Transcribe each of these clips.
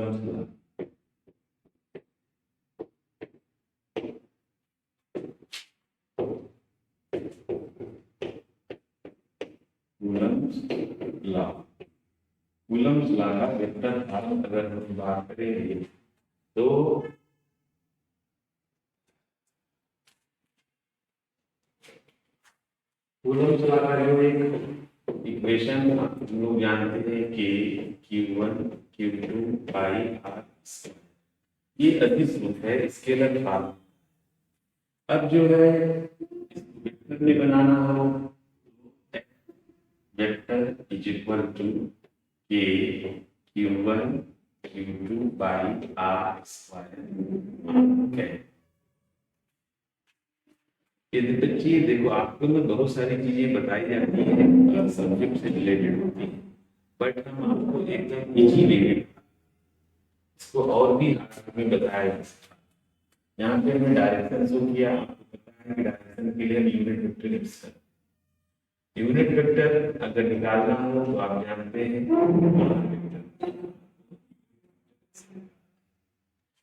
Coulomb's law का vector form अगर हम बात करेंगे तो कूलम्स लॉ का जो एक इक्वेशन हम लोग जानते हैं कि Q1 Q2 बाई आर ये अधिसूत्र है स्केलर फॉर्म। अब जो है इसको वेक्टर में बनाना हो vector is equal to k Q1 Q2 by are square. ये बच्चे देखो आपको में बहुत सारी चीजें बताई जाती है सब्जेक्ट से रिलेटेड होती है, बट हम आपको एकदम इजी वे में इसको और भी आगे में बताया जा सकता है। यहाँ पे हमने डायरेक्शन शो किया, आपको पता है कि डायरेक्शन के लिए हम यूनिट वेक्टर यूज करते हैं। यूनिट वेक्टर अगर निकालना हो तो आप जानते हैं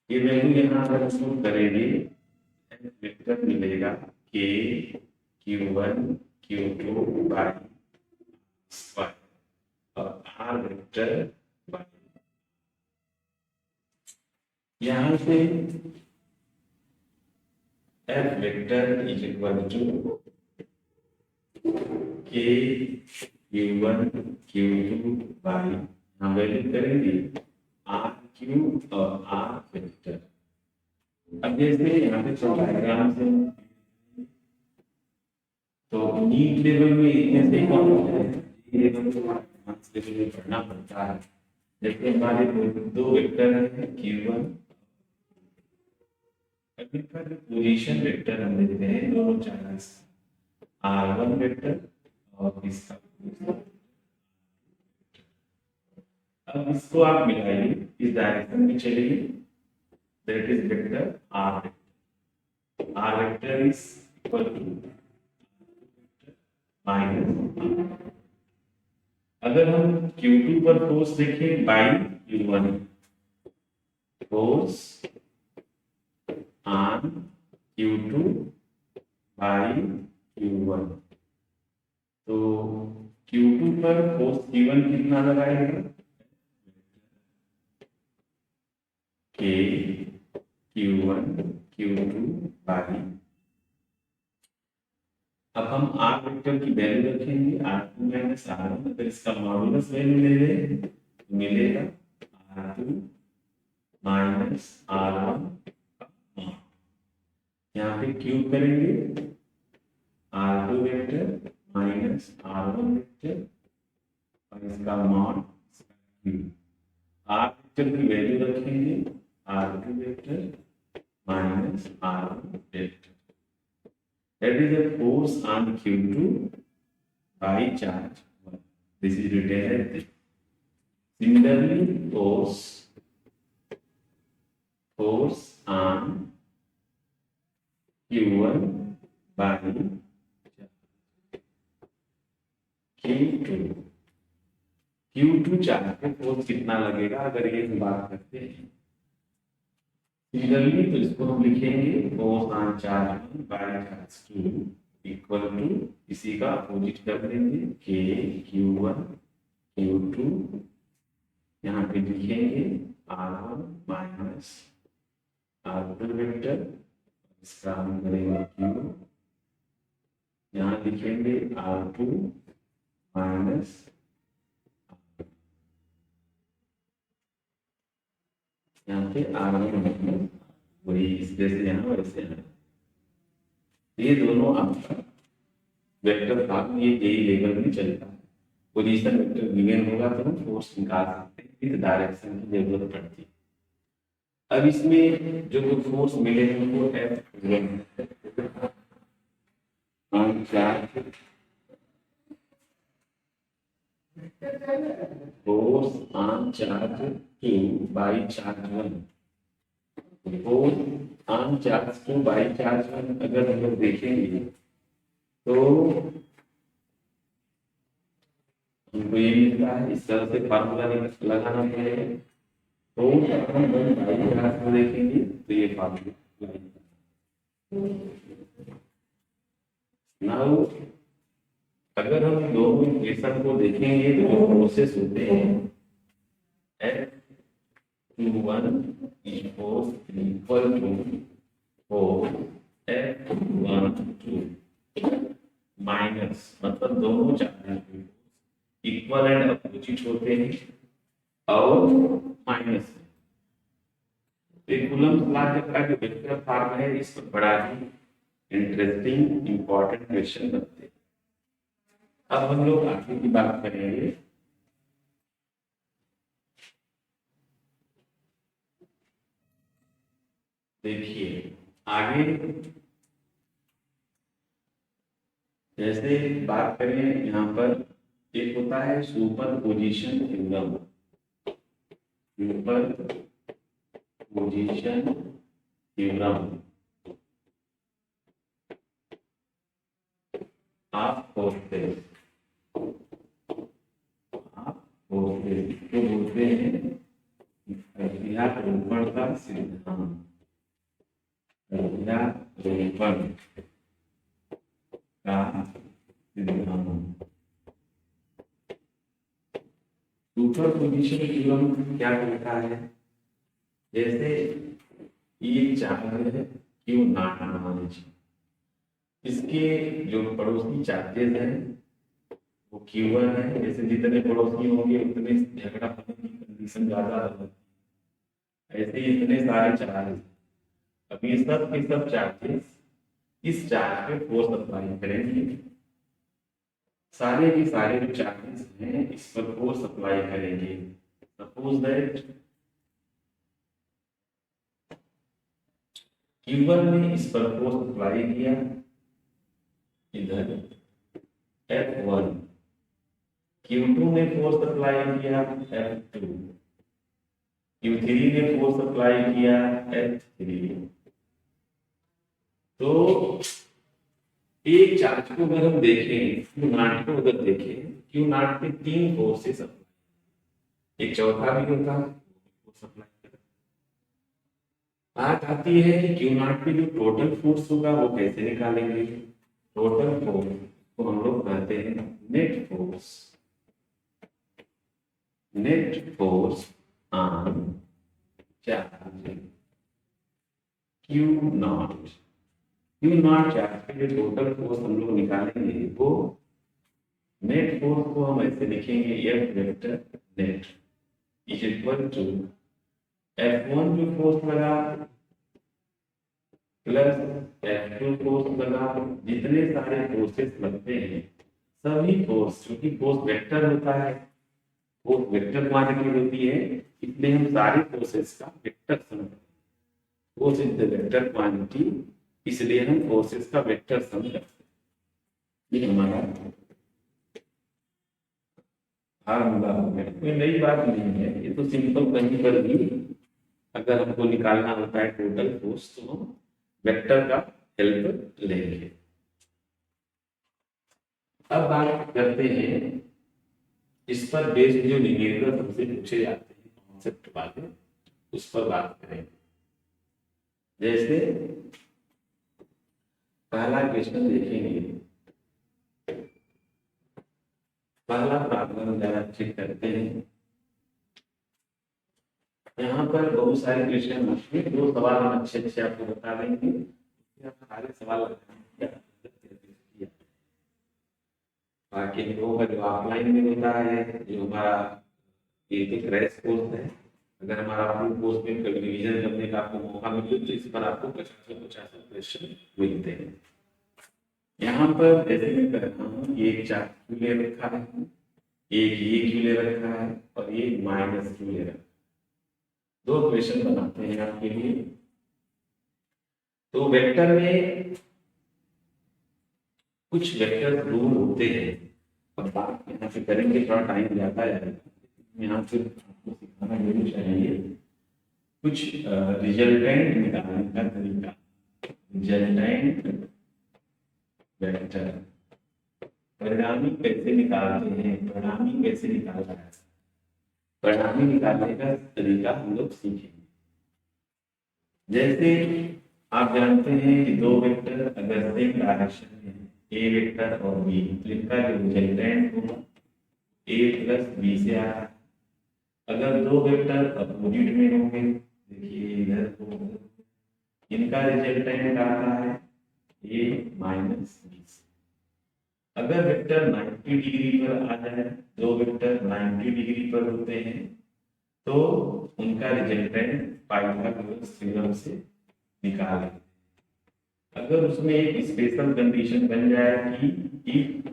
ये वैल्यू यहाँ अगर हम करेंगे वेक्टर मिलेगा k Q1 Q2 by square और आर वेक्टर बाई यहाँ से F vector is equal to k Q1 Q2 by यहाँ वैल्यू करेंगे आर क्यू और आर वेक्टर। अब जैसे यहाँ पे डायग्राम से तो नीट लेवल में इतने से कम है, लेवल तो एडवांस लेवल में पढ़ना पड़ता है। जैसे हमारे दो वेक्टर हैं Q1, अब इनका जो पोजीशन वेक्टर हम लेते हैं दोनों चार्जेस R1 वेक्टर और इसका अब इसको आप मिलाइए इस डायरेक्शन में चलिए, that is vector R vector is equal to minus. अगर हम Q2 पर फोर्स देखें by Q1 force on Q2 by Q1 तो Q2 पर फोर्स Q1 कितना लगाएगा के Q1 Q2 बाई। अब हम R वेक्टर की वैल्यू रखेंगे R2 माइनस R1, अगर इसका मॉडुलस वैल्यू ले लें तो मिलेगा R2 माइनस R1। यहाँ पे क्यूब करेंगे R2 vector minus R1 vector और इसका मॉड क्यूब। R वेक्टर की वैल्यू रखेंगे R2 vector minus R1 vector. That is the force on Q2 by charge 1. This is written as this. Similarly, force on Q1 by Q2 charge पे force कितना लगेगा अगर ये बात करते हैं। सिमिलरली तो इसको हम लिखेंगे force on charge 1 by charge 2 equal to इसी का अपोजिट कर देंगे के Q1 Q2 यहाँ पे लिखेंगे R1 माइनस R2 वेक्टर, इसका हम करेंगे Q, यहाँ लिखेंगे R2 माइनस यहाँ पे R1 वही इस जैसे यहाँ वैसे यहाँ ये दोनों आपका वेक्टर फॉर्म ये यही लेवल में चलता है। पोजीशन वेक्टर गिवन होगा तो हम फोर्स निकाल सकते हैं, विद डायरेक्शन की जरूरत पड़ती है। अब इसमें जो फोर्स मिले हैं वो F force on charge 2 by charge 1। Force on charge 2 by charge 1 अगर हम लोग देखेंगे तो हमको ये मिलता है, इस तरह से फार्मूला लगाना पड़ेगा तो अगर हम वन बाई ग्राफ में देखेंगे तो ये फार्मूला नाउ अगर हम दोनों इक्वेशन को देखेंगे तो जो प्रोसेस होते हैं F21 equals equal to 4 F12 minus मतलब दोनों चार्जेस इक्वल एंड अपोजिट होते हैं और माइनस कूलम्ब लॉ का जो वेक्टर फॉर्म है इस पर बड़ा ही इंटरेस्टिंग इंपॉर्टेंट क्वेश्चन बनते हैं। अब हम लोग आगे की बात करेंगे। देखिए आगे जैसे बात करें यहाँ पर एक होता है super position theorem. Super position theorem आप बोलते तो बोलते हैं अध्यारोपण का सिद्धांत। अध्यारोपण का सिद्धांत। सुपर पोजिशन थ्योरम क्या कहता है, जैसे ये चार्ज है क्यू नॉट मान लीजिए, इसके जो पड़ोसी चार्जेस हैं वो Q1 है। जैसे जितने पड़ोसी होंगे उतने झगड़ा होने की कंडीशन ज्यादा होती है। ऐसे ही इतने सारे चार्ज, अब ये सब के सब चार्जेस इस चार्ज पे फोर्स अप्लाई करेंगे। सारे के सारे जो चार्जेस हैं इस पर फोर्स अप्लाई करेंगे। सपोज दैट Q1 ने इस पर फोर्स अप्लाई किया इधर F1, Q2 ने फोर्स अप्लाई किया F2, Q3 ने फोर्स अप्लाई किया F3। तो एक चार्ज को अगर हम देखें, Q नॉट को अगर देखें, Q नॉट पे तीन फोर्सेस अप्लाई, एक चौथा भी होता है फोर्स अप्लाई। बात आती है कि Q नॉट पे जो टोटल फोर्स होगा वो कैसे निकालेंगे। टोटल फोर्स को हम लोग कहते हैं net force. Net force on charge Q not. Q not charge पे जो टोटल फोर्स हम लोग निकालेंगे वो नेट फोर्स को हम ऐसे लिखेंगे F vector net is equal to F1 जो फोर्स लगा प्लस F2 फोर्स लगा। जितने सारे फोर्सेस लगते हैं सभी फोर्स, क्योंकि फोर्स वेक्टर होता है, फोर्स वेक्टर क्वांटिटी होती है, इसलिए हम सारे फोर्सेस का vector sum, force is the vector quantity, इसलिए हम फोर्सेस का वेक्टर सम करते हैं। ये हमारा फार्मूला हो गया, कोई नई बात नहीं है, ये तो सिंपल कहीं पर भी अगर हमको निकालना होता है टोटल फोर्स तो हम वेक्टर का हेल्प लेंगे। अब बात करते हैं इस पर बेस्ड जो न्यूमेरिकल हमसे पूछे जाते हैं कॉन्सेप्ट वाले, उस पर बात करेंगे। जैसे पहला क्वेश्चन देखेंगे, पहला प्रॉब्लम जरा चेक करते हैं। यहाँ पर बहुत सारे क्वेश्चन हैं, दो सवाल हम अच्छे अच्छे आपको बता देंगे, आप सारे सवाल बाकी लोगों का जो ऑफलाइन में होता है, जो हमारा ये क्रैश कोर्स है, अगर हमारा फुल कोर्स में कभी रिवीजन करने का आपको मौका मिले तो इस पर आपको 50 क्वेश्चन मिलते हैं। यहाँ पर जैसे मैं कह रहा हूँ, एक चार्ज क्यू ले रखा है, एक ये क्यू ले रखा है और एक माइनस क्यू ले रखा है। दो क्वेश्चन बनाते हैं आपके लिए। तो वेक्टर में कुछ वेक्टर रूल होते हैं, अब बात यहाँ से करेंगे, थोड़ा टाइम जाता है, यहाँ से आपको सिखाना जरूर चाहिए। कुछ रिजल्टेंट निकालने का तरीका, रिजल्टेंट वेक्टर परिणामी कैसे निकालते हैं, परिणामी कैसे निकाला जाता है। परिणामी निकालने का तरीका हम लोग सीखेंगे। जैसे आप जानते हैं कि दो वेक्टर अगर सेम डायरेक्शन में ए वेक्टर और बी, तो इनका जो रिजल्टेंट होगा ए प्लस बी से आ रहा है। अगर दो वेक्टर अपोजिट में होंगे, देखिए इधर दो, इनका रिजल्टेंट आता है ए माइनस बी से। अगर वेक्टर 90 डिग्री पर आ जाए, दो वेक्टर 90 डिग्री पर होते हैं, तो उनका रिजल्टेंट पाइथागोरस थ्योरम से निकालें। अगर उसमें एक स्पेशल कंडीशन बन जाए कि if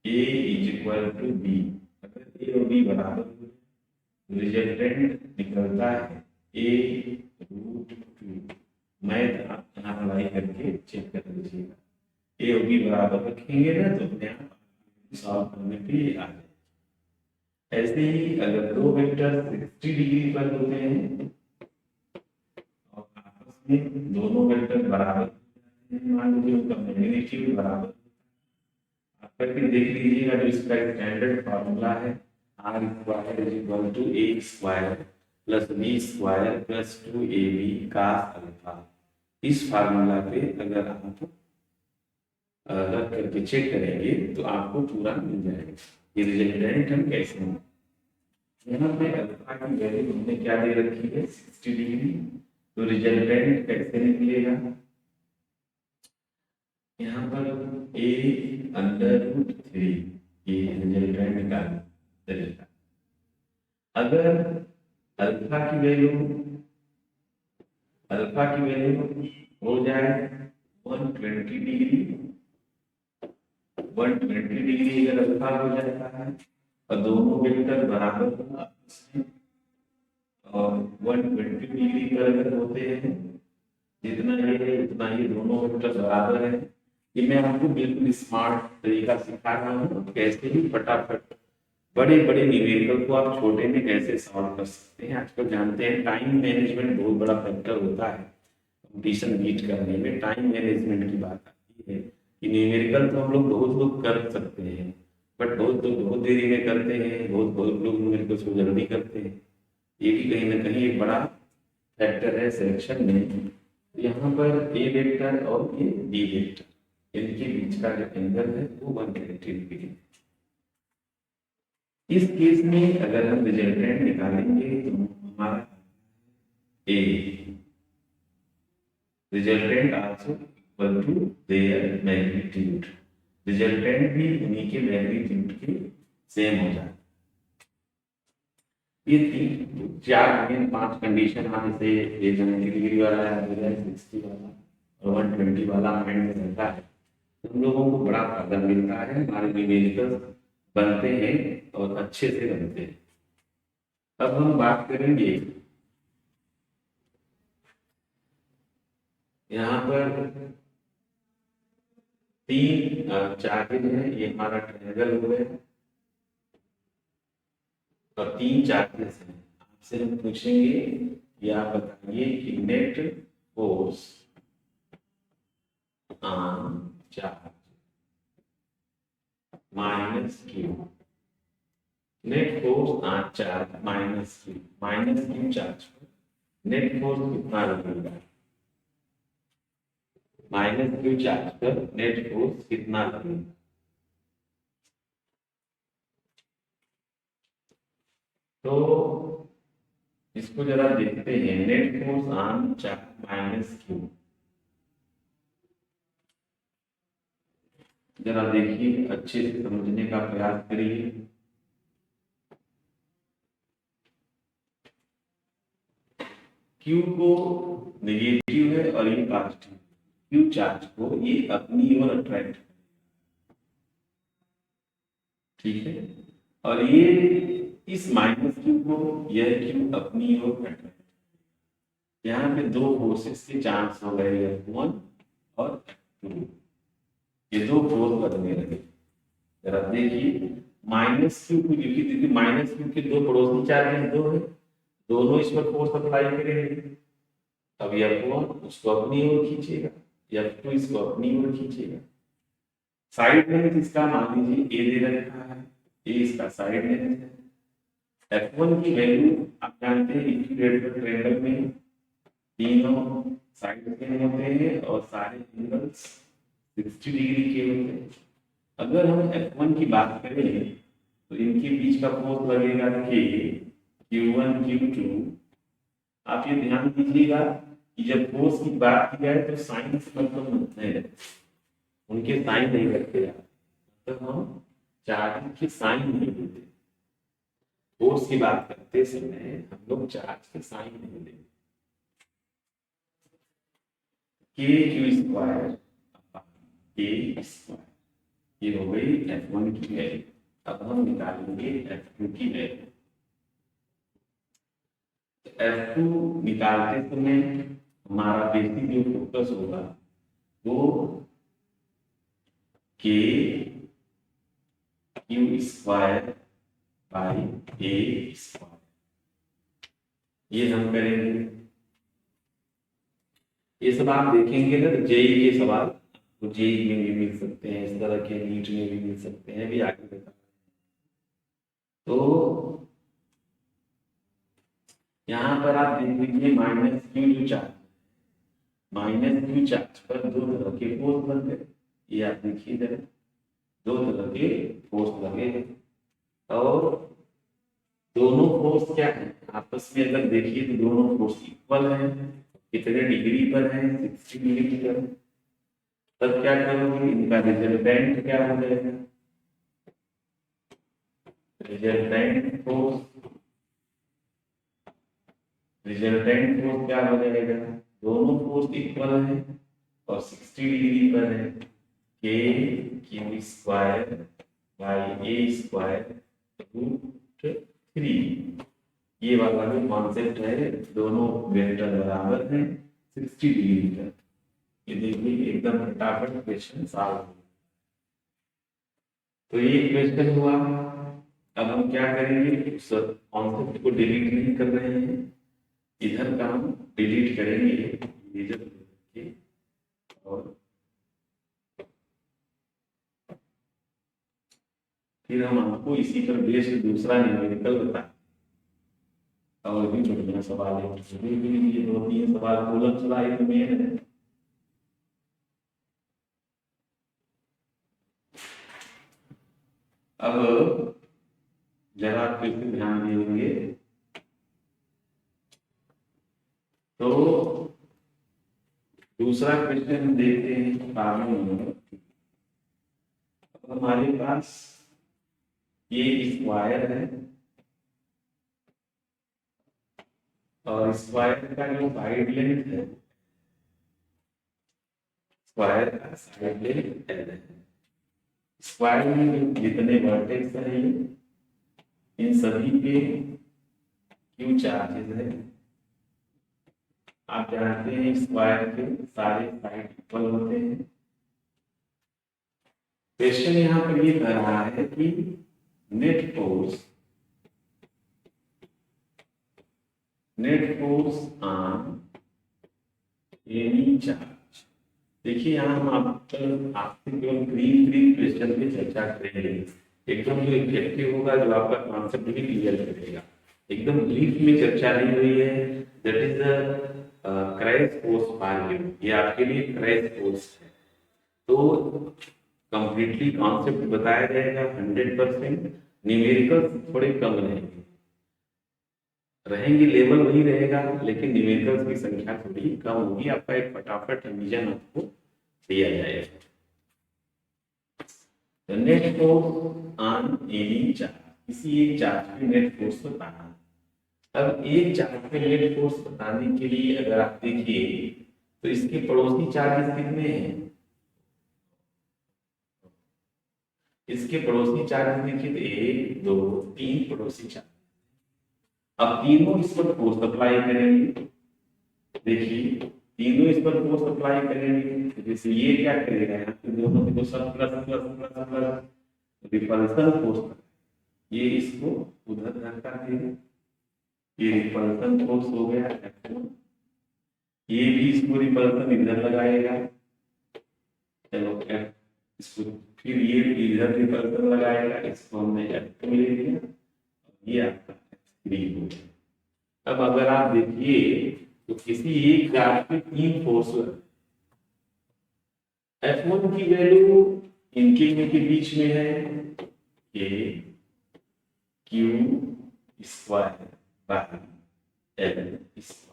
a is equal to b, अगर ए और बी बराबर हो, रिजल्टेंट निकलता है ए रूट 2। मैथ आप यहाँ अप्लाई करके चेक कर लीजिएगा। ए और बी बराबर रखेंगे ना तो अपने आप सॉल्व करने के लिए आ जाए। ऐसे ही अगर दो वेक्टर 60 डिग्री पर होते हैं और आपस में दोनों वेक्टर बराबर, मान लीजिए उनका मैग्नीट्यूड बराबर, आप करके देख लीजिएगा। जो इसका स्टैंडर्ड फार्मूला है r square is equal to a square plus b square plus 2ab cos alpha. इस फार्मूला पे अगर आप रख करके चेक करेंगे तो आपको पूरा मिल जाएगा। ये रिजल्टेंट हम कैसे हैं, यहाँ पे अल्फा की वैल्यू हमने क्या दे रखी है 60 डिग्री, तो रिजल्टेंट कैसे निकलेगा, यहाँ पर a अंडर रूट 3, ये रिजल्टेंट निकालने तरीका। अगर अल्फा की वैल्यू हो जाए 120 डिग्री, 120 डिग्री अगर अल्फा हो जाता है और दोनों वेक्टर बराबर आपस में, और 120 डिग्री पर अगर होते हैं, जितना ये है उतना ये दोनों वेक्टर बराबर है। ये मैं आपको बिल्कुल स्मार्ट तरीका सिखा रहा हूँ, कैसे भी फटाफट बड़े बड़े न्यूमेरिकल को आप छोटे में कैसे सॉल्व कर सकते हैं। आजकल जानते हैं टाइम मैनेजमेंट बहुत बड़ा फैक्टर होता है कंपटीशन बीट करने में। टाइम मैनेजमेंट की बात आती है कि न्यूमेरिकल तो हम लोग बहुत लोग कर सकते हैं, बट बहुत लोग बहुत देरी में करते हैं, बहुत लोग न्यूमेरिकल को जल्दी करते हैं। ये भी कहीं ना कहीं एक बड़ा फैक्टर है सिलेक्शन में। यहाँ पर ए वेक्टर और ये बी वेक्टर, इनके बीच का जो एंगल है वो 180 डिग्री। इस केस में अगर हम रिजल्टेंट निकालेंगे तो हमारा a resultant also equal to their magnitude, resultant भी उन्हीं के मैग्नीट्यूड के सेम हो जाए। ये 3 4 मेन 5 कंडीशन हम इसे ये 90 डिग्री वाला है, 60 वाला और 120 वाला माइंड में रहता है, हम लोगों को बड़ा फायदा मिलता है, हमारे न्यूमेरिकल बनते हैं और अच्छे से बनते हैं। अब हम बात करेंगे यहाँ पर 3 चार्जेज हैं, ये हमारा ट्रायंगल हो गया और 3 चार्जेस हैं। आपसे हम पूछेंगे या बताइए कि net force on charge minus Q, net force on charge minus Q charge पर नेट फोर्स कितना लगेगा, माइनस क्यू चार्ज पर नेट फोर्स कितना लगेगा। तो इसको जरा देखते हैं, net force on charge minus Q, जरा देखिए अच्छे से समझने का प्रयास करिए। क्यू को नेगेटिव है और ये पॉजिटिव, क्यू चार्ज को ये अपनी ओर अट्रैक्ट, ठीक है, और ये इस माइनस क्यू को यह क्यू अपनी ओर अट्रैक्ट। यहाँ पे दो फोर्सेस के चांस हो गए, F1 और F2, ये दो फोर्स बनने लगे। जरा देखिए माइनस क्यू को लिखी थी, माइनस क्यू के दो पड़ोसी चार्जेस दो है, दोनों इस पर फोर्स अप्लाई करेंगे। अब F1 उसको अपनी ओर खींचेगा, F2 इसको अपनी ओर खींचेगा। साइड लेंथ इसका मान लीजिए ए दे रखा है, ए इसका साइड लेंथ है, F1 की वैल्यू आप जानते हैं इक्विलेटरल ट्रायंगल में तीनों साइड के होते हैं और सारे एंगल्स 60 डिग्री के होते हैं। अगर हम F1 की बात करें तो इनके बीच का फोर्स लगेगा K, Q1 Q2। आप ये ध्यान दीजिएगा कि जब फोर्स की बात की जाए तो साइन से मतलब नहीं रखते, उनके साइन नहीं रखते जाते, तो हम चार्ज के साइन नहीं देते। फोर्स की बात करते समय हम लोग चार्ज के साइन नहीं देते। के क्यू स्क्वायर के स्क्वायर, ये हो गई F1 की वैल्यू। अब हम निकालेंगे F2 की वैल्यू। F2 निकालते समय हमारा बेसिक जो फोकस होगा वो के q square by a square, ये हम करेंगे। ये सब आप देखेंगे ना तो जेई के सवाल तो जेई में भी मिल सकते हैं, इस तरह के नीट में भी मिल सकते हैं, भी आगे बता। तो यहाँ पर आप देख लीजिए माइनस क्यू जो चार्ज, माइनस क्यू चार्ज पर दो तरह के फोर्स बन गए। ये आप देखिए जरा, दो तरह के फोर्स लगे हैं और दोनों फोर्स क्या है आपस में अगर देखिए तो दोनों फोर्स इक्वल हैं। कितने डिग्री पर है? 60 डिग्री पर। तब क्या करोगे, इनका रिजल्टेंट क्या हो जाएगा? रिजल्टेंट फोर्स क्या हो जाएगा? दोनों फोर्स इक्वल है और 60 डिग्री पर है। K q square by a square root 3। ये वाला जो कॉन्सेप्ट है, दोनों वेक्टर बराबर हैं 60 डिग्री पर। ये देखिए एकदम फटाफट क्वेश्चन सॉल्व हो। तो ये क्वेश्चन हुआ। अब हम क्या करेंगे, उस कॉन्सेप्ट को डिलीट नहीं कर रहे हैं, इधर का हम डिलीट करेंगे और फिर हम आपको इसी पर बेस्ड दूसरा न्यूमेरिकल बताएं। और भी बढ़िया सवाल है, ये दो तीन सवाल कॉलम चलाए तो मेन है। अब जरा फिर से ध्यान देंगे तो दूसरा क्वेश्चन हम देखते हैं। हमारे पास ये स्क्वायर है और स्क्वायर का जो साइड लेंथ है, स्क्वायर का साइड लेंथ L है। स्क्वायर में जितने वर्टेक्स हैं इन सभी पे क्यू चार्जेस है। आप जानते हैं स्क्वायर के सारे साइड इक्वल होते हैं। क्वेश्चन यहाँ पर ये कह रहा है कि net force on any charge. देखिए यहाँ हम आपसे केवल ग्रीन क्वेश्चन पे चर्चा करेंगे। एकदम जो इफेक्टिव होगा, जो आपका कॉन्सेप्ट भी क्लियर करेगा। एकदम ब्रीफ में चर्चा नहीं हुई है। That is the crash force for you, ये आपके लिए क्रैश फोर्स है। तो कंप्लीटली कॉन्सेप्ट बताया जाएगा 100%। न्यूमेरिकल्स थोड़े कम रहेंगे, लेवल वही रहेगा लेकिन न्यूमेरिकल्स की संख्या थोड़ी कम होगी। आपका एक फटाफट रिवीजन आपको दिया जाएगा। Net force on any charge, किसी एक चार्ज पे नेट फोर्स बताना। अब एक चार्ज पे नेट फोर्स बताने के लिए अगर आप देखिए तो इसके पड़ोसी चार्जेस कितने हैं? इसके पड़ोसी चार्जेस देखिए तो 1 2 3 पड़ोसी चार्ज। अब तीनों इस पर फोर्स अप्लाई करेंगे। देखिए तीनों इस पर फोर्स अप्लाई करेंगे तो जैसे ये क्या करेगा, यहाँ पे दोनों देखो सब plus plus plus plus repulsion force, ये इसको उधर धक्का देगा, ये रिपल्सन फोर्स हो गया F1। ये भी इसको रिपल्सन इधर लगाएगा, चलो F इसको, फिर ये इधर रिपल्सन लगाएगा, इसको हमने F2 ले लिया। ये आपका F3 हो जाएगा। अब अगर आप देखिए तो किसी एक चार्ज पे 3 फोर्स लगे, F1 की वैल्यू इनके के बीच में है K Q square by L square,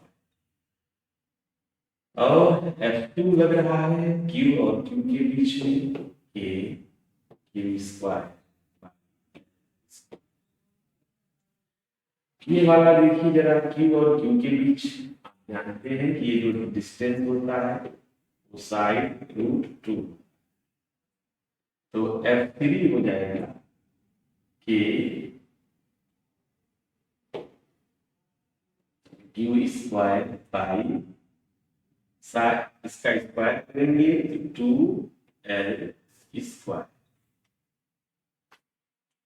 और F2 लग रहा है Q और Q के बीच में K Q स्क्वायर। ये वाला देखिए जरा, Q और Q के बीच आप जानते हैं कि ये जो डिस्टेंस होता है वो साइड रूट 2, तो F3 हो जाएगा K Q square by side, इसका स्क्वायर करेंगे तो 2L स्क्वायर।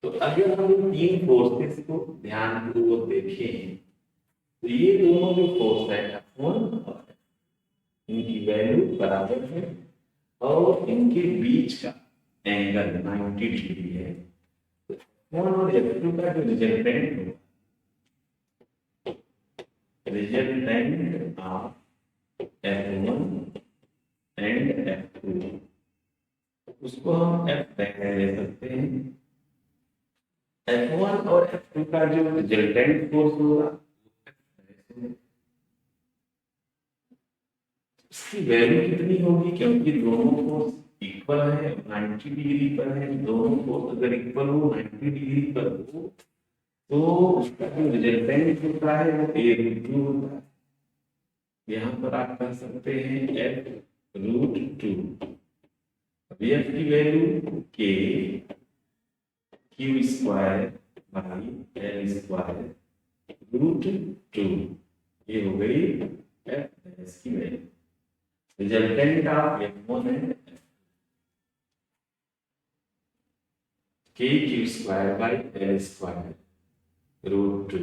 तो अगर हम इन तीन फोर्सेस को ध्यानपूर्वक देखें तो ये दोनों जो फोर्स है F1 और इनकी वैल्यू बराबर है और इनके बीच का एंगल 90 डिग्री है। तो F1 और F2 का जो रिजल्टेंट होगा, resultant of F1 and F2, उसको हम F ले सकते हैं। F1 और F2 का जो रिजल्टेंट फोर्स होगा उसकी वैल्यू कितनी होगी, क्योंकि दोनों फोर्स इक्वल है, 90 डिग्री पर है। दोनों फोर्स अगर इक्वल हो, 90 डिग्री पर हो, तो उसका जो रिजल्टेंट होता है वो A√2 होता है। यहाँ पर आप कह सकते हैं F√2। F की value K Q square by L स्क्वायर√2, ये हो गई F की वैल्यू। रिजल्टेंट ऑफ F1 है K Q square by L स्क्वायर√2।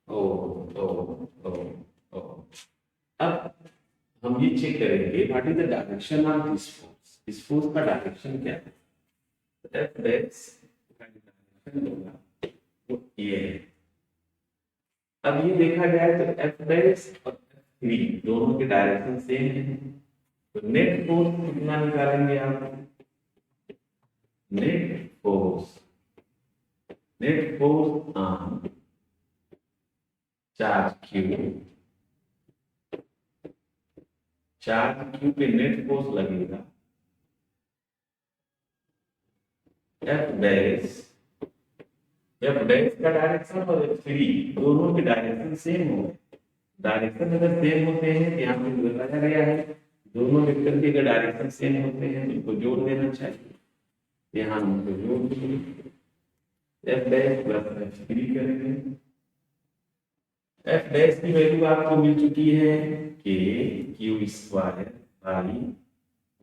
ओ ओ ओ ओ अब हम ये चेक करेंगे what is the direction of this force. इस फोर्स का डायरेक्शन क्या है? F डैश का डायरेक्शन होगा वो ये है। अब ये देखा जाए तो F डैश और F3 दोनों के डायरेक्शन सेम है, तो नेट फोर्स कितना निकालेंगे आप? Net force on charge Q पे नेट फोर्स लगेगा F डैश का डायरेक्शन और F3 दोनों के डायरेक्शन सेम हो गए। डायरेक्शन अगर सेम होते हैं तो यहाँ पे बताया गया है दोनों वेक्टर के डायरेक्शन सेम होते हैं, इनको जोड़ देना चाहिए। यहाँ हमको जोड़ देंगे, F डैश प्लस F3 करेंगे। F डैश की वैल्यू आपको मिल चुकी है K Q square by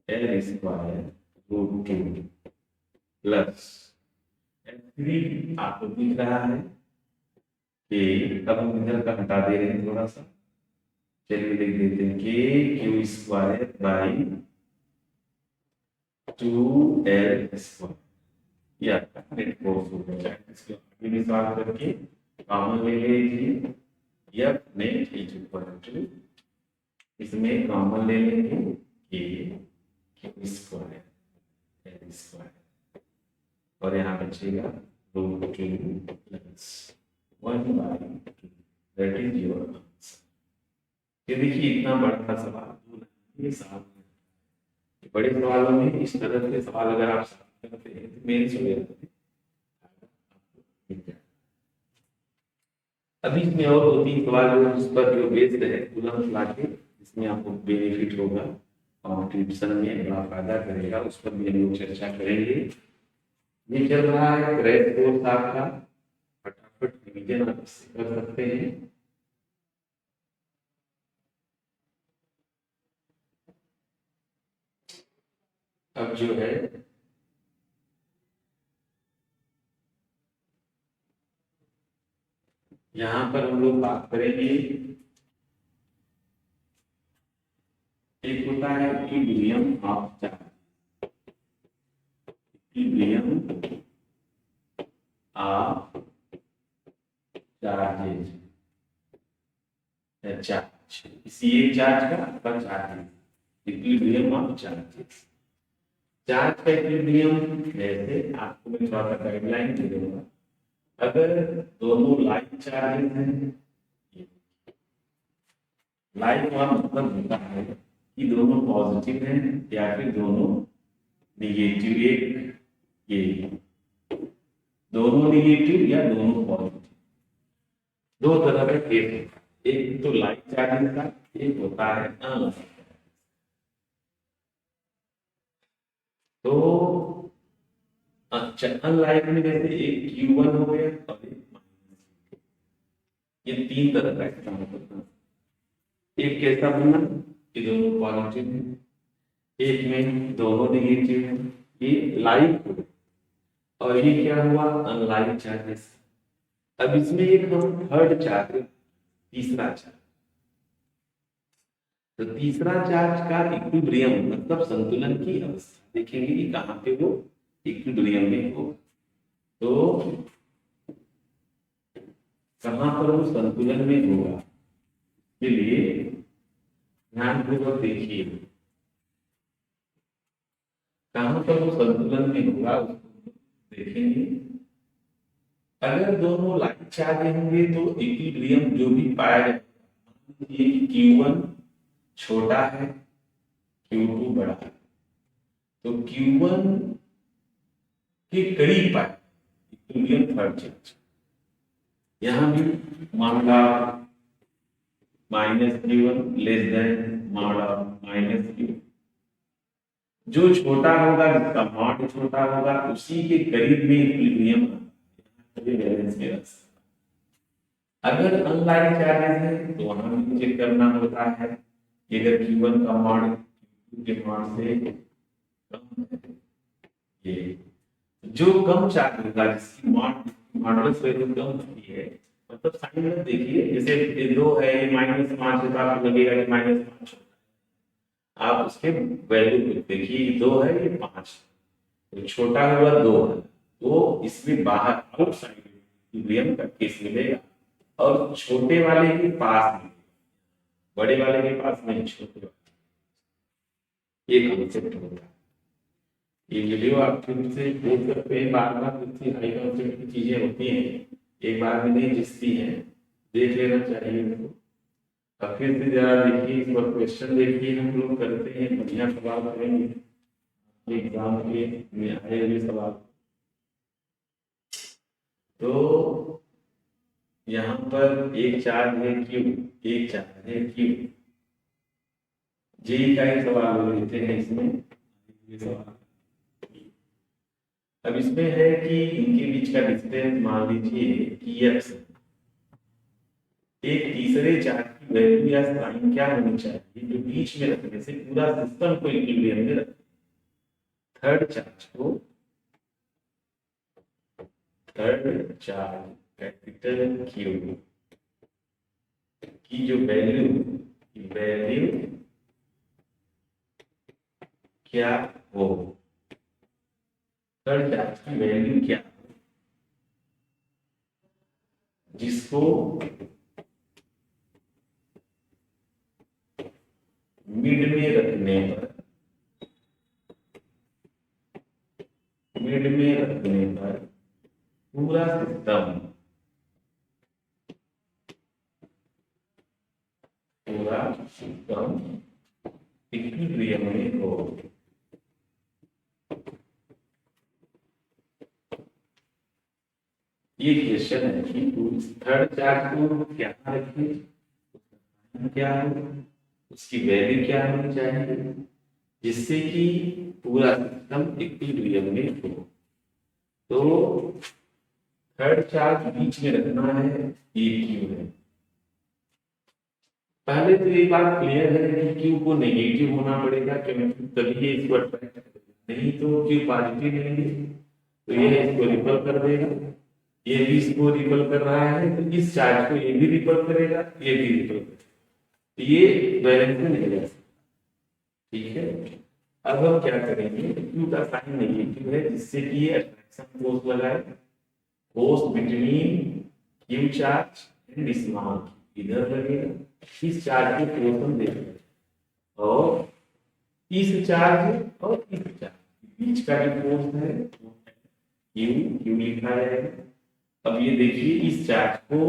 L स्क्वायर√2 प्लस F3 आपको दिख रहा है कि अब हम इधर का हटा दे रहे हैं थोड़ा सा, चलिए लिख देते हैं K Q square by 2L square. ये आपका नेट फोर्स हो गया। इसको आगे भी सॉल्व करके कॉमन ले लीजिए, F net is equal to, इसमें कॉमन ले लेंगे K Q square L square और यहाँ बचेगा √2 plus 1/2, that is your answer. ये देखिए इतना बड़ा सवाल, ये सवाल बड़े सवालों में इस तरह के सवाल अगर आप करते हैं तो मेंस वगैरह अभी इसमें और 2-3 सवाल जो जिस पर जो बेस्ड है कूलम्ब लॉ के, इसमें आपको बेनिफिट होगा और ट्यूशन में बड़ा फायदा करेगा, उस पर भी हम लोग चर्चा करेंगे। ये चल रहा है क्रैश कोर्स आपका, फटाफट रिवीजन आप इससे कर सकते हैं। अब जो है यहाँ पर हम लोग बात करेंगे, एक होता है equilibrium of charge. Equilibrium charges charge, इसी एक चार्ज का आपका charges, equilibrium of charges. Charge का इक्विलिब्रियम ऐसे आपको मैं थोड़ा सा गाइडलाइन दे दूंगा। अगर दोनों लाइक चार्जेस हैं, लाइक का मतलब होता है कि दोनों पॉजिटिव हैं या फिर दोनों निगेटिव, एक ये दोनों निगेटिव या दोनों पॉजिटिव, दो तरह का केस होता है। एक तो लाइक चार्जेस का, एक होता है अनलाइक। तो अच्छा, अनलाइक में जैसे एक Q1 हो गया और एक माइनस, ये तीन तरह का इसका मतलब। एक कैसा बना कि दोनों पॉजिटिव है, एक में दोनों नेगेटिव है, ये लाइक, और ये क्या हुआ अनलाइक चार्जेस। अब इसमें एक हम थर्ड चार्ज, तीसरा चार्ज, तो तीसरा चार्ज का इक्विलिब्रियम मतलब संतुलन की अवस्था देखेंगे कि कहां पे वो इक्विलिब्रियम में हो। तो कहां पर वो संतुलन में होगा, के लिए ध्यानपूर्वक देखिए कहां पर वो संतुलन में होगा, उसको देखेंगे। अगर दोनों लाइक चार्ज होंगे तो इक्विलिब्रियम जो भी पाया जाएगा, Q1 छोटा है, Q2 बड़ा है, तो Q1 के करीब पाए इक्विलिब्रियम थर्ड चार्ज। यहां भी मामला -Q1 लेस देन मामला -Q, जो छोटा होगा, जिसका मॉड छोटा होगा, उसी के करीब में इक्विलिब्रियम बैलेंस में रख सकता। अगर अनलाइक चार्जेस है तो वहां भी चेक करना होता है कि अगर Q1 का मॉड Q2 के मॉड से कम है, ये जो कम चार्ज होगा, जिसकी मॉडुलस वैल्यू कम होती है, मतलब साइन में देखिए, जैसे ये 2 है, ये -5 है, तो आपको लगेगा कि -5 होता है। आप उसके वैल्यू को देखिए, 2 है, ये 5, तो छोटा हुआ 2 है, तो इसमें बाहर आउटसाइड इक्विलिब्रियम का केस मिलेगा, और छोटे वाले के पास में, बड़े वाले के पास नहीं, छोटे वाले, ये कॉन्सेप्ट होता है। ये वीडियो आप फिर से देख सकते हैं, बार बार इतनी हाई कॉन्सेप्ट की चीजें होती हैं, एक बार में नहीं दिखती हैं, देख लेना चाहिए इनको। अब फिर से जरा देखिए, इस बार क्वेश्चन देखिए, हम लोग करते हैं, बढ़िया सवाल करेंगे एग्जाम के में आए हुए सवाल। तो यहाँ पर एक चार्ज है Q, एक चार्ज है Q, J का ही सवाल लेते हैं इसमें, ये सवाल। अब इसमें है कि इनके बीच का डिस्टेंस मान लीजिए कि x, एक तीसरे चार्ज की वैल्यू या साइन क्या होनी चाहिए जो बीच में रखने से पूरा सिस्टम को इक्विलिब्रियम में रखे। थर्ड चार्ज कैपिटल Q की जो वैल्यू क्या हो, थर्ड चार्ज की वैल्यू क्या, जिसको मिड में रखने पर पूरा सिस्टम इक्विलिब्रियम में हो। ये क्वेश्चन है कि थर्ड चार्ज को क्या रखें, क्या है, उसकी वैल्यू क्या होनी चाहिए, जिससे कि पूरा सिस्टम इक्विलिब्रियम में हो। तो थर्ड चार्ज बीच में रखना है, ये Q है। पहले तो ये बात क्लियर है कि Q को नेगेटिव होना पड़ेगा, क्योंकि तभी ये इसको अट्रैक्ट करेगा, नहीं तो Q पॉजिटिव लेंगे तो ये इसको रिपल कर देगा, ये भी इसको रिपल कर रहा है, तो इस चार्ज को ये भी रिपल करेगा, ये भी रिपल करेगा, तो ये बैलेंस में नहीं जा सकता। ठीक है, अब हम क्या करेंगे, Q का साइन नेगेटिव है, जिससे कि ये अट्रैक्शन फोर्स लगाए, force between Q charge and small इधर लगेगा, इस चार्ज को फोर्स दे देगा और इस चार्ज और इस चार्ज बीच का जो फोर्स है क्यू क्यू लिखा जाएगा। अब ये देखिए इस चार्ज को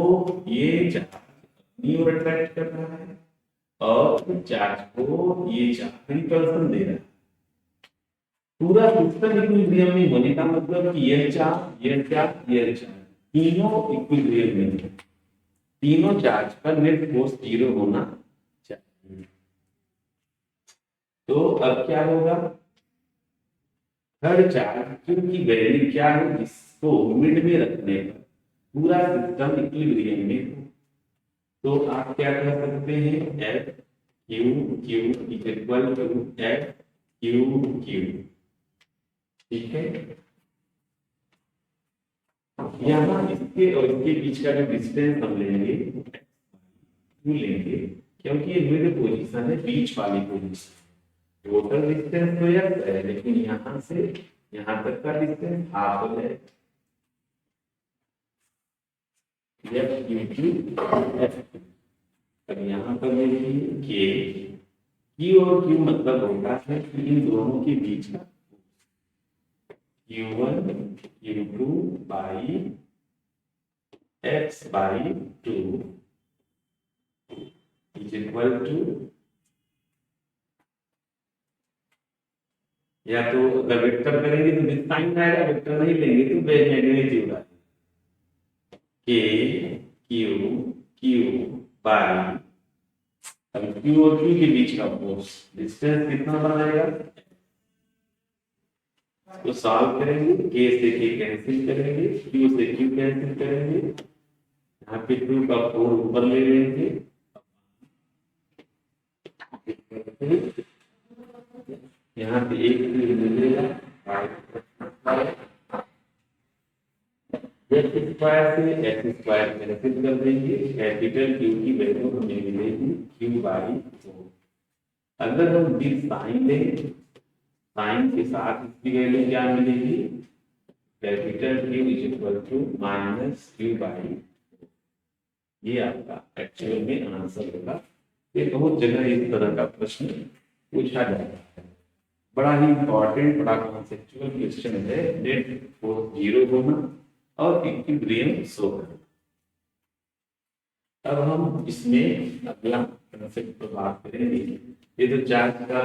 ये चार्ज अपनी ओर अट्रैक्ट कर रहा है और इस चार्ज को ये चार्ज रिपल्सन दे रहा है। पूरा सिस्टम इक्विलिब्रियम में होने का मतलब कि यह चार्ज तीनों इक्विलिब्रियम में है, तीनों चार्ज का नेट फोर्स 0 होना चाहिए। तो अब क्या होगा, हर चार्ज की वैल्यू क्या है इसको मिड में रखने पर पूरा सिस्टम इक्विलिब्रियम में हो। तो आप क्या कह सकते हैं, f q q is equal to f q q. ठीक है, यहाँ इसके और इसके बीच का जो डिस्टेंस हम लेंगे क्यों लेंगे, क्योंकि ये मिड पोजीशन है, बीच वाली पोजीशन। टोटल डिस्टेंस तो यह है, लेकिन यहाँ से यहाँ तक का डिस्टेंस हाफ हो जाएगा। अब यहाँ पर देखिए Q और Q मतलब होता है कि इन दोनों के बीच का Q1 Q2 by x by 2 is equal to, या तो अगर वेक्टर करेंगे तो विद साइन आएगा, वेक्टर नहीं लेंगे तो नेगेटिव आएगा। K Q Q बाई, अब Q और Q के बीच का फोर्स डिस्टेंस कितना बनाएगा, तो सॉल्व करेंगे, K से K कैंसिल करेंगे, Q से Q कैंसिल करेंगे, यहाँ पे 2 का 4 ऊपर ले लेंगे, यहाँ पे 1 मिलेगा स्क्वायर से एक्स स्क्वायर कैंसिल कर देंगे, कैपिटल Q की वैल्यू हमें मिलेगी Q बाई 4। अगर हम विद साइन लें, साइन के साथ इसकी वैल्यू क्या मिलेगी, capital Q is equal to minus Q by 4। ये आपका एक्चुअल में आंसर होगा। ये बहुत जगह इस तरह का प्रश्न पूछा जाता है, बड़ा ही इंपॉर्टेंट, बड़ा कॉन्सेप्चुअल क्वेश्चन है। नेट फोर्स 0 होना और इक्विलिब्रियम शो करना। अब हम इसमें अगला कंसेप्ट पर बात करेंगे। ये जो चार्ज का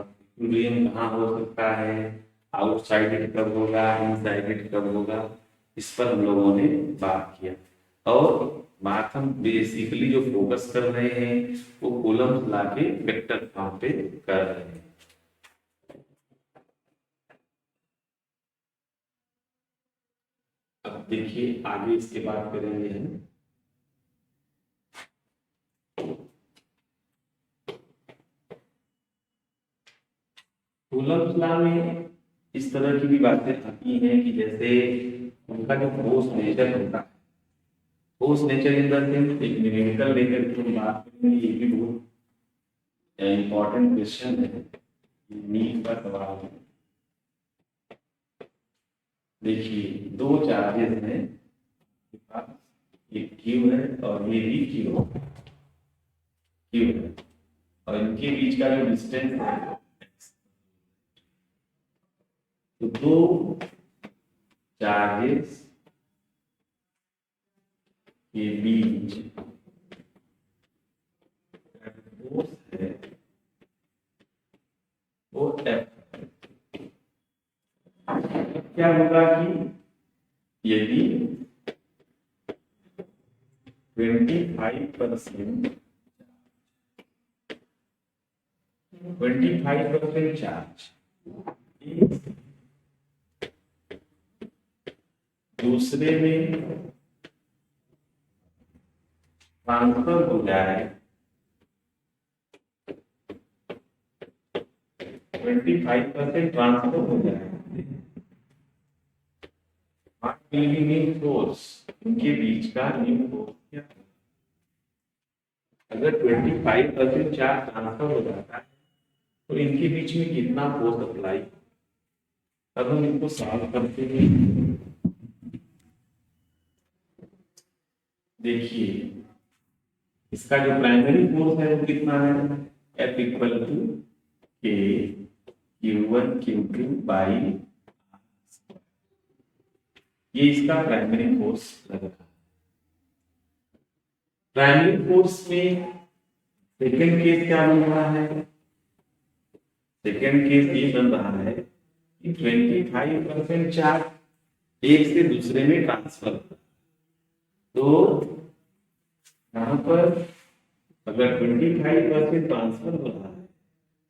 इक्विलिब्रियम कहाँ हो सकता है, आउटसाइड कब होगा, इनसाइड कब होगा, इस पर हम लोगों ने बात किया। और बात हम बेसिकली जो फोकस कर रहे हैं वो कूलम्ब लॉ के वेक्टर फॉर्म पे कर रहे हैं। अब देखिए आगे इसके बात करेंगे हम। कूलम्ब लॉ में इस तरह की भी बातें आती हैं कि जैसे उनका जो फोर्स नेचर होता है, force nature in the sense एक न्यूमेरिकल नेचर की हम बात करेंगे। ये भी बहुत इंपॉर्टेंट क्वेश्चन है, नीट का सवाल है। देखिए दो चार्जेस हैं, एक Q है और ये भी Q है, और इनके बीच का जो डिस्टेंस है तो दो चार्जेस के बीच फोर्स है वो F। क्या होगा कि यदि 25% चार्ज दूसरे में ट्रांसफर हो जाए, 25% ट्रांसफर हो जाए, फोर्स इनके बीच का न्यू फोर्स क्या है। अगर 25% चार्ज ट्रांसफर हो जाता है तो इनके बीच में कितना फोर्स अप्लाई। अब हम इनको सॉल्व करते हैं। देखिए इसका जो प्राइमरी फोर्स है वो कितना है, F equal to k Q1 Q2 by, ये इसका प्राइमरी फोर्स लग रहा है। प्राइमरी फोर्स में सेकेंड केस क्या बन रहा है, सेकेंड केस ये बन रहा है कि 25% चार्ज एक से दूसरे में ट्रांसफर होता है। तो यहाँ पर अगर 25% ट्रांसफर हो रहा है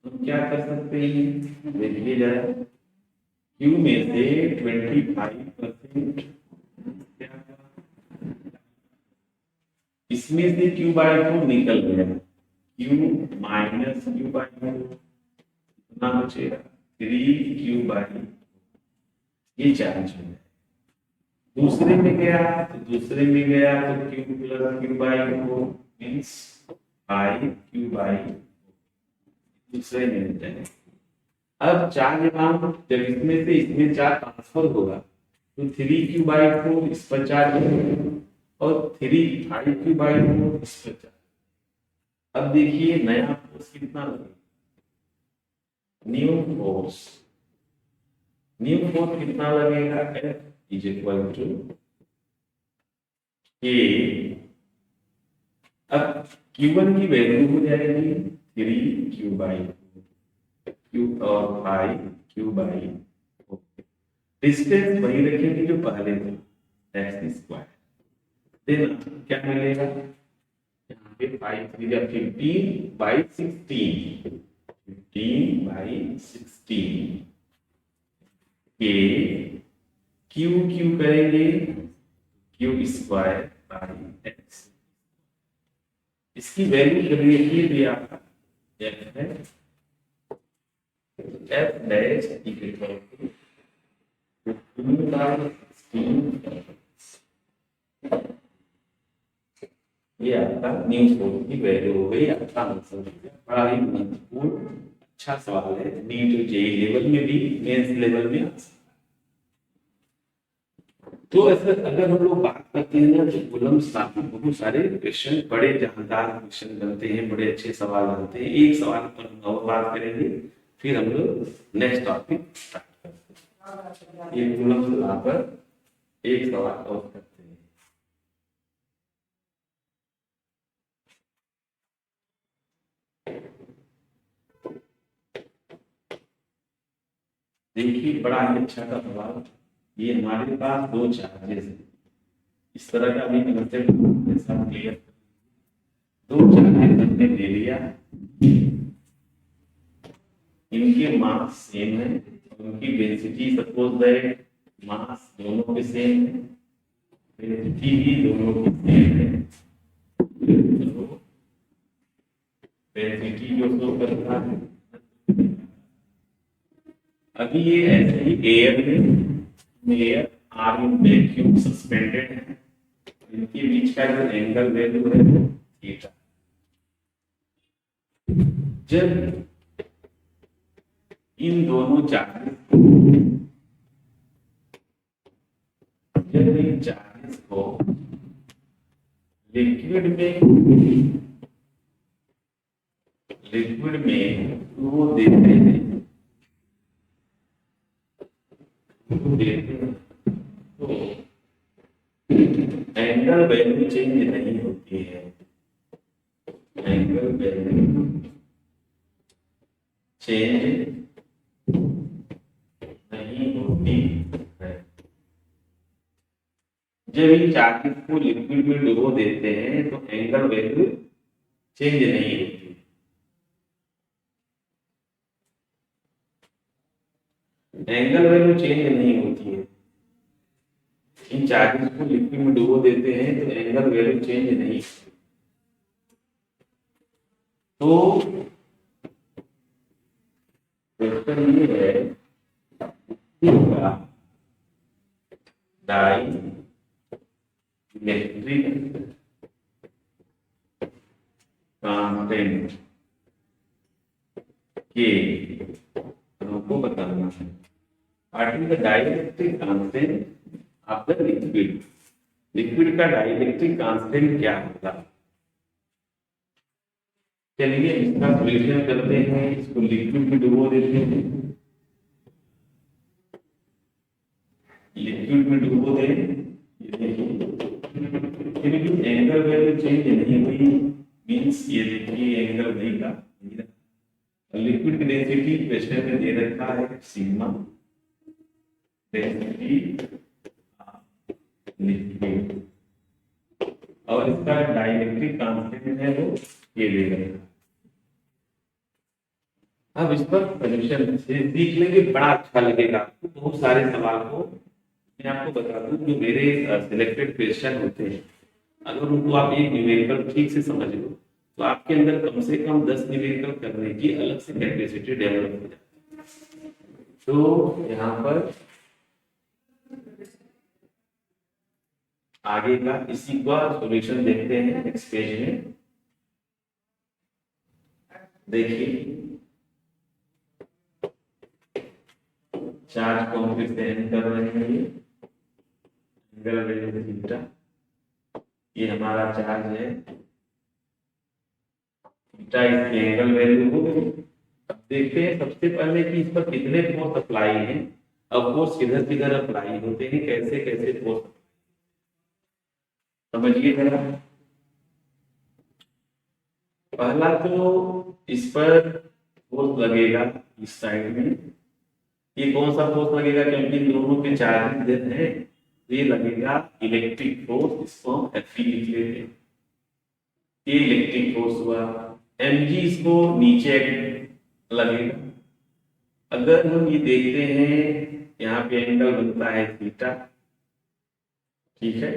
तो हम क्या कर सकते हैं, देखिए जरा Q में से 25% इसमें से Q/4 निकल गया, Q माइनस Q/4 कितना बचेगा, 3Q/4, ये चार्ज हो गया। दूसरे में गया तो दूसरे में गया तो Q plus Q/4 means 5Q/4 दूसरे में जाएगा। अब चार्ज अमाउंट जब इसमें से इसमें चार्ज ट्रांसफर होगा तो 3Q/4 इस पर चार्ज और 5Q/4 इस पर चार्ज। अब देखिए नया फोर्स कितना लगेगा, न्यू फोर्स कितना लगेगा, F इज इक्वल टू के, अब Q1 की वैल्यू हो जाएगी 3Q/4 Q और 5Q/4, डिस्टेंस वही रखेंगे जो पहले थे, x²। देन क्या मिलेगा, यहाँ पे 5×3 15/16 के Q करेंगे Q²/x। इसकी वैल्यू जब ये भी आपका f है, f डैश इक्वल टू 15/16, ये आपका न्यू फोर्स की वैल्यू हो गई। आपका आंसर बड़ा ही महत्वपूर्ण अच्छा सवाल है, नीट जेईई लेवल में भी मेंस लेवल में आ सकता है। तो ऐसे अगर हम लोग बात करते हैं ना तो कॉलम्स काफी बहुत सारे क्वेश्चन, बड़े जानदार क्वेश्चन बनते हैं, बड़े अच्छे सवाल बनते हैं। एक सवाल पर हम और बात करेंगे, फिर हम लोग नेक्स्ट टॉपिक स्टार्ट करते हैं। ये कॉलम्स यहाँ पर एक सवाल और करते हैं। देखिए बड़ा ही अच्छा का सवाल, ये हमारे पास दो चार्जेस हैं, इस तरह का भी कंसेप्ट के साथ क्लियर। दो चार्जेस हमने ले लिया, इनके मास सेम है, उनकी डेंसिटी सपोज दैट मास दोनों के सेम है, डेंसिटी भी दोनों की सेम है, डेंसिटी जो शो करता है। अभी ये ऐसे ही air are in vacuum suspended है, इनके बीच का जो एंगल वैल्यू है वो थीटा। जब इन दोनों चार्जेस को लिक्विड में वो देते हैं तो एंगल वैल्यू चेंज नहीं होती है, एंगल वैल्यू चेंज नहीं होती है। जब इन चार्जेस को लिक्विड में डुबो देते हैं तो एंगल वैल्यू चेंज नहीं होती, एंगल वैल्यू चेंज नहीं होती है। इन चार्जेस को लिक्विड में डुबो देते हैं तो एंगल वैल्यू चेंज नहीं, तो क्वेश्चन ये है डाई इलेक्ट्रिक कांस्टेंट के हमको बताना है। What is the dielectric constant of the liquid? Liquid का डाइलेक्ट्रिक कांस्टेंट क्या होगा। चलिए इसका सॉल्यूशन करते हैं, इसको लिक्विड में डुबो देते हैं, लिक्विड में डुबो दें। ये देखिए फिर भी एंगल वैल्यू चेंज नहीं हुई, मींस ये देखिए एंगल नहीं का लिक्विड की डेंसिटी क्वेश्चन में दे रखा है सिग्मा डेंसिटी लिक्विड और इसका डाइलेक्ट्रिक कांस्टेंट है वो ये दे रखा है। अब इस पर सॉल्यूशन सीख लेंगे, बड़ा अच्छा लगेगा। बहुत सारे सवाल को मैं आपको बता दूं जो मेरे सिलेक्टेड क्वेश्चन होते हैं, अगर उनको आप एक न्यूमेरिकल ठीक से समझ लो तो आपके अंदर कम से कम 10 न्यूमेरिकल करने की अलग से कैपेसिटी डेवलप हो जाती है। तो यहाँ पर आगे का इसी का सॉल्यूशन देखते हैं नेक्स्ट पेज में। देखिए चार्ज को हम फिर से एंड कर रहे हैं, एंगल वैल्यू थीटा, ये हमारा चार्ज है, थीटा इसकी एंगल वैल्यू हो गई। अब देखते हैं सबसे पहले कि इस पर कितने फोर्स अप्लाई हैं। अब फोर्स किधर किधर अप्लाई होते हैं, कैसे कैसे फोर्स समझिए जरा। पहला तो इस पर फोर्स लगेगा इस साइड में, ये कौन सा फोर्स लगेगा, क्योंकि दोनों के चार्ज है, ये लगेगा इलेक्ट्रिक फोर्स, इसको हम F लिख लेते हैं। ये इलेक्ट्रिक फोर्स हुआ। mg इसको नीचे लगेगा। अगर हम ये देखते हैं यहाँ पे एंगल बनता है थीटा, ठीक है,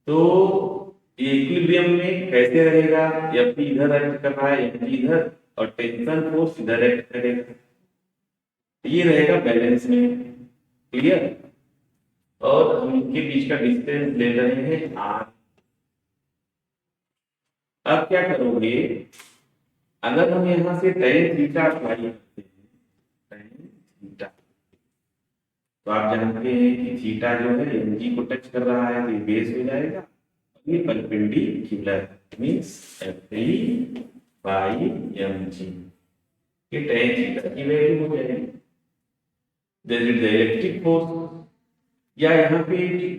तो इक्विलिब्रियम में कैसे रहेगा, F इधर एक्ट कर रहा है, mg इधर, और टेंशन फोर्स इधर एक्ट करेगा, ये रहेगा बैलेंस में। क्लियर। और हम इनके बीच का डिस्टेंस ले रहे हैं r। अब क्या करोगे, अगर हम यहां से tan थीटा अप्लाई करते हैं, tan थीटा, तो आप जानते हैं कि थीटा जो है mg को टच कर रहा है तो ये बेस हो जाएगा, ये perpendicular means F3 by mg, ये tan थीटा की वैल्यू हो जाएगी। There is the electric force, या यहाँ पे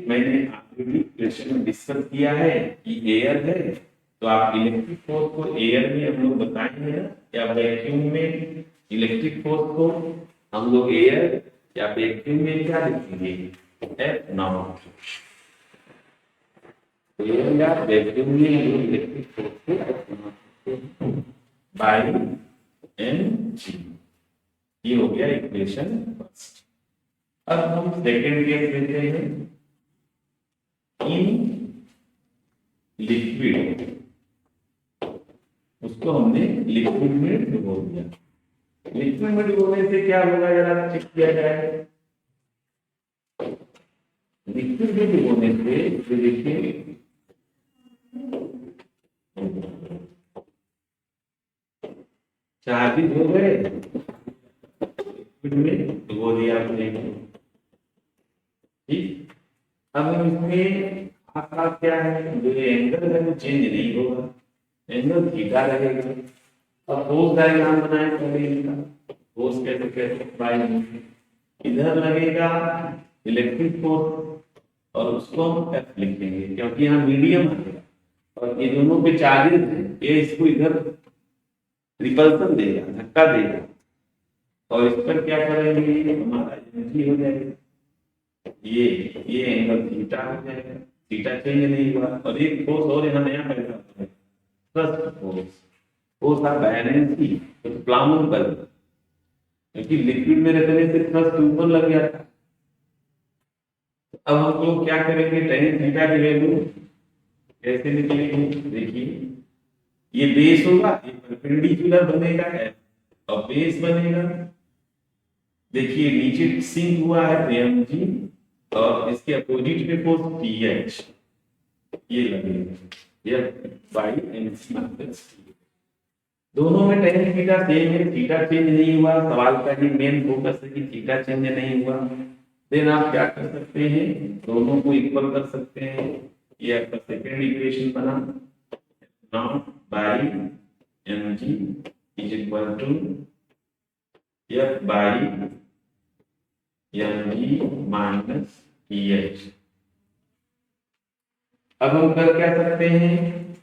मैंने ऑलरेडी क्वेश्चन में डिस्कस किया है कि एयर है, तो आप इलेक्ट्रिक फोर्स को एयर में हम लोग बताएंगे ना, या वैक्यूम में इलेक्ट्रिक फोर्स को हम लोग एयर या वैक्यूम में क्या लिखेंगे, F नॉट। एयर या वैक्यूम में हम लोग इलेक्ट्रिक फोर्स को F नॉट बाई mg, ये हो गया इक्वेशन फर्स्ट। अब हम सेकेंड केस लेते हैं, इन लिक्विड, उसको हमने लिक्विड में डुबो दिया। लिक्विड में डुबोने से क्या होगा जरा चेक किया जाए। लिक्विड में डुबोने से देखिए चार्जेस हो गए, लिक्विड में डुबो दिया आपने, ठीक। अब हम इसमें आकार क्या है, जो एंगल है वो चेंज नहीं होगा, एंगल थीटा रहेगा। अब फोर्स डायग्राम बनाए पहले इसका, फोर्स कैसे कैसे बाई इधर लगेगा इलेक्ट्रिक फोर्स, और उसको हम F लिखेंगे क्योंकि यहाँ मीडियम है और ये दोनों पे चार्जेस हैं, ये इसको इधर रिपल्सन देगा, धक्का देगा, और इस पर क्या करेंगे, हमारा एनर्जी हो जाएगा, ये एंगल थीटा हो जाएगा, थीटा चेंज नहीं हुआ। और एक फोर्स और यहाँ नया पैदा होता है, thrust force, force of balance की तो प्लामन बल, क्योंकि लिक्विड में रहने से थ्रस्ट ऊपर लग गया था। अब हम लोग क्या करेंगे, tan थीटा की वैल्यू कैसे निकलेगी, देखिए ये बेस होगा, ये परपेंडिकुलर बनेगा है और बेस बनेगा, देखिए नीचे सिंक हुआ है mg और इसके अपोजिट में फोर्स ph, ये लगेगा ये बाई mc। दोनों में tan थीटा सेम है, थीटा चेंज नहीं हुआ। सवाल का ये मेन फोकस है कि थीटा चेंज नहीं हुआ, देन आप क्या कर सकते हैं, दोनों को इक्वल कर सकते हैं। ये आपका सेकेंड इक्वेशन बना, naught by m g is equal to f by m g minus t h. अब हम कर क्या सकते हैं,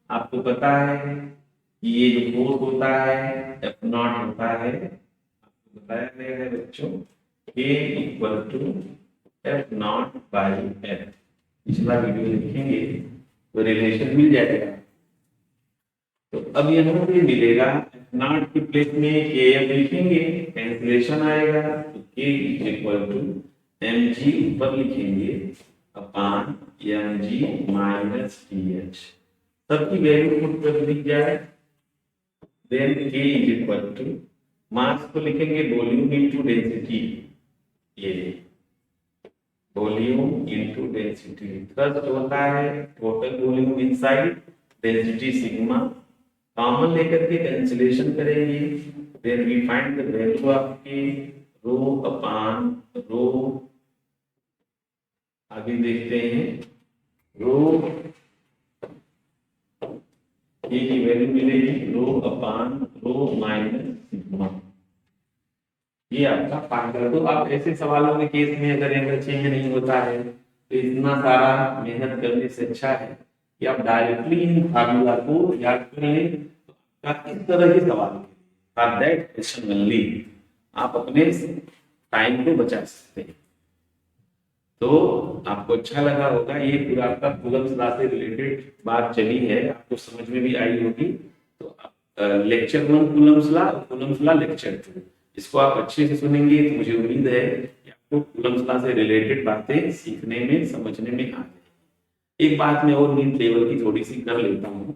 आपको पता है कि ये जो फोर्स होता है एफ नॉट होता है, आपको बताया गया है बच्चों, K equal to f naught by f. पिछला वीडियो देखेंगे तो रिलेशन मिल जाएगा। तो अब यहाँ पे मिलेगा एफ नॉट की प्लेस में के एफ लिखेंगे, कैंसिलेशन आएगा, तो K is equal to m g ऊपर लिखेंगे upon m g minus t h. सबकी वैल्यू पुट कर दी जाए, then K is equal to mass को लिखेंगे वॉल्यूम इनटू डेंसिटी, ये वॉल्यूम इनटू डेंसिटी। थ्रस्ट होता है total volume inside, density sigma, common लेकर के कैंसिलेशन करेंगे, then we find the value of k rho upon rho. आगे देखते हैं, रो के की वैल्यू मिलेगी rho upon rho minus sigma. ये आपका फार्मूला। तो आप ऐसे सवालों के केस में अगर एंगल चेंज नहीं होता है तो इतना सारा मेहनत करने से अच्छा है कि आप डायरेक्टली इन फार्मूला को याद कर लें। तो आपका इस तरह के सवाल फॉर दैट क्वेश्चन ओनली आप अपने टाइम को बचा सकते हैं। तो आपको अच्छा लगा होगा, ये पूरा आपका कूलम्स लॉ से रिलेटेड बात चली है, आपको समझ में भी आई होगी। तो लेक्चर 1 कूलम्स लॉ लेक्चर 2, इसको आप अच्छे से सुनेंगे तो मुझे उम्मीद है कि आपको कूलम्स लॉ से रिलेटेड बातें सीखने में समझने में आ जाएगी। एक बात मैं और नीट लेवल की थोड़ी सी कर लेता हूँ,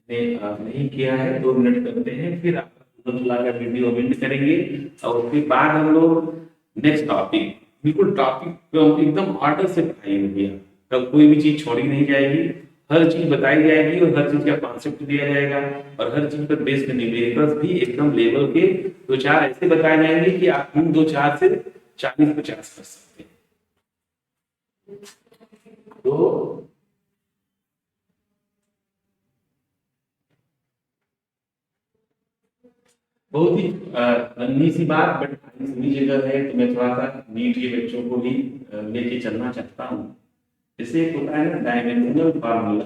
नहीं किया है, 2 मिनट करते हैं, फिर आप कूलम्स लॉ का वीडियो एंड करेंगे और उसके बाद हम लोग नेक्स्ट टॉपिक, बिल्कुल टॉपिक एकदम ऑर्डर से पढ़ाई होगी, तब कोई भी चीज छोड़ी नहीं जाएगी, हर चीज बताई जाएगी और हर चीज का कॉन्सेप्ट दिया जाएगा और हर चीज पर बेस्ड न्यूमेरिकल्स भी एकदम लेवल के 2-4 ऐसे बताए जाएंगे कि आप उन 2-4 से 40-50 कर सकते हैं। तो बहुत ही अन्नी सी बात बट सभी जगह है, तो मैं थोड़ा सा नीट के बच्चों को भी लेके चलना चाहता हूँ। जैसे एक होता है ना डायमेंशनल फार्मूला,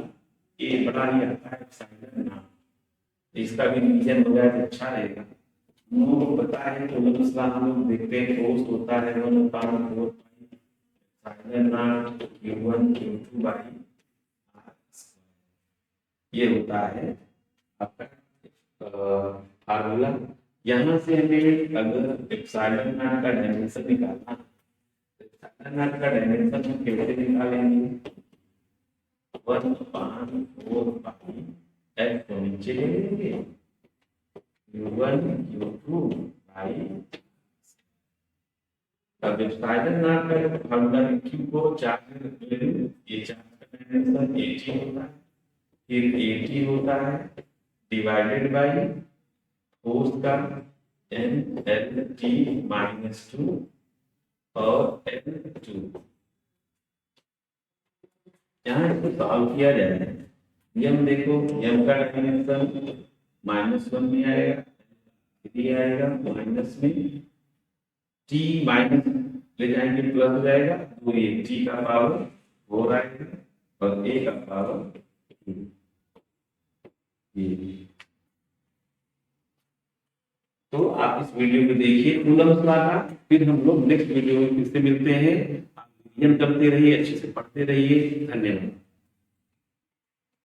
ये बड़ा ही आता है एक्साइटमेंट नाम, इसका भी रिवीजन हो जाए तो अच्छा रहेगा। हम लोगों को पता है तो मसला हम लोग देखते हैं, फोर्स होता है 1/4 एक्साइटमेंट नाम Q1 Q2 बाई R, ये होता है आपका फार्मूला। यहाँ से हमें अगर एप्सिलॉन नॉट का डायमेंशन निकालना, तो एप्सिलॉन नॉट का डायमेंशन हम कैसे निकालेंगे, 1/4 पाई f को नीचे ले लेंगे, Q1 Q2 बाई। अब एप्सिलॉन नॉट का फार्मूला Q को चार्ज ले लें, ये चार्ज का डायमेंशन 80 होता है, फिर 80 होता है डिवाइडेड बाई फोर्स का NLT-2 और L2। यहाँ इसको सॉल्व किया जाए, यम देखो, यम का डायमेंशन -1 में आएगा, 3 आएगा, माइनस में t माइनस ले जाएंगे प्लस हो जाएगा, तो ये t का पावर 4 आएगा और a का पावर 2। तो आप इस वीडियो को देखिए कूलम्स लॉ का, फिर हम लोग नेक्स्ट वीडियो में फिर से मिलते हैं। आप रिवीजन करते रहिए, अच्छे से पढ़ते रहिए। धन्यवाद।